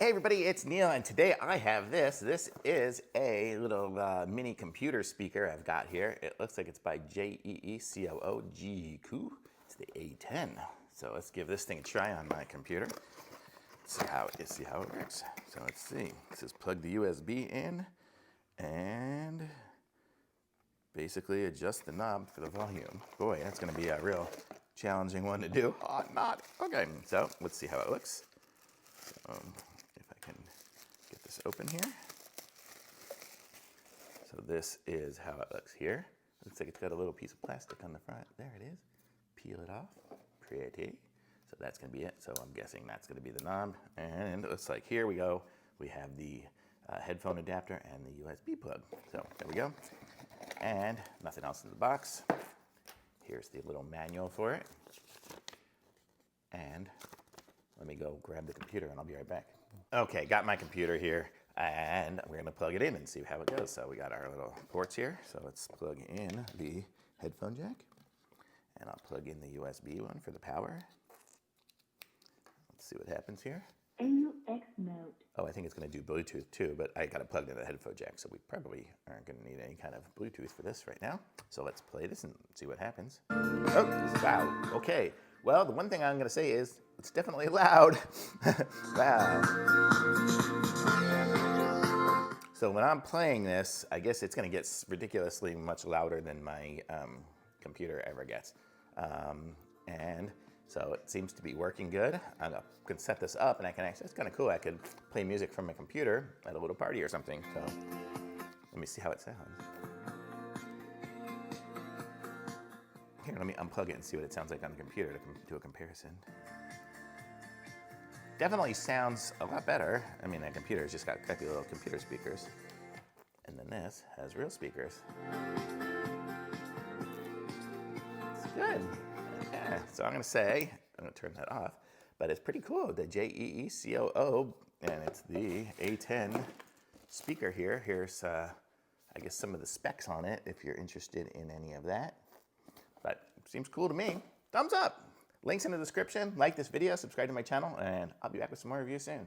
Hey everybody, it's Neil, and today I have this. This is a little mini computer speaker I've got here. It looks like it's by Jeecoo, Jeecoo. It's the A10. So let's give this thing a try on my computer. See how it works. So let's see. This is plug the USB in and basically adjust the knob for the volume. Boy, that's going to be a real challenging one to do. Oh, not. Okay, so let's see how it looks. So, if I can get this open here. So this is how it looks here. Looks like it's got a little piece of plastic on the front. There it is. Peel it off. Pretty. So that's going to be it. So I'm guessing that's going to be the knob. And it looks like here we go. We have the headphone adapter and the USB plug. So there we go. And nothing else in the box. Here's the little manual for it. And let me go grab the computer and I'll be right back. Okay, got my computer here and we're gonna plug it in and see how it goes. So we got our little ports here. So let's plug in the headphone jack and I'll plug in the USB one for the power. Let's see what happens here. AUX mode. Oh, I think it's gonna do Bluetooth too, but I got it plugged in the headphone jack, so we probably aren't gonna need any kind of Bluetooth for this right now. So let's play this and see what happens. Oh, wow, okay. Well, the one thing I'm gonna say is it's definitely loud. Wow. So when I'm playing this, I guess it's gonna get ridiculously much louder than my computer ever gets. And so it seems to be working good. I can set this up and I can actually, it's kind of cool. I could play music from my computer at a little party or something. So let me see how it sounds. Here, let me unplug it and see what it sounds like on the computer to do a comparison. Definitely sounds a lot better. I mean, that computer's just got crappy little computer speakers. And then this has real speakers. It's good. Yeah, so I'm gonna say, I'm gonna turn that off, but it's pretty cool, the Jeecoo, and it's the A10 speaker here. Here's, I guess, some of the specs on it, if you're interested in any of that. But seems cool to me. Thumbs up. Links in the description. Like this video, subscribe to my channel, and I'll be back with some more reviews soon.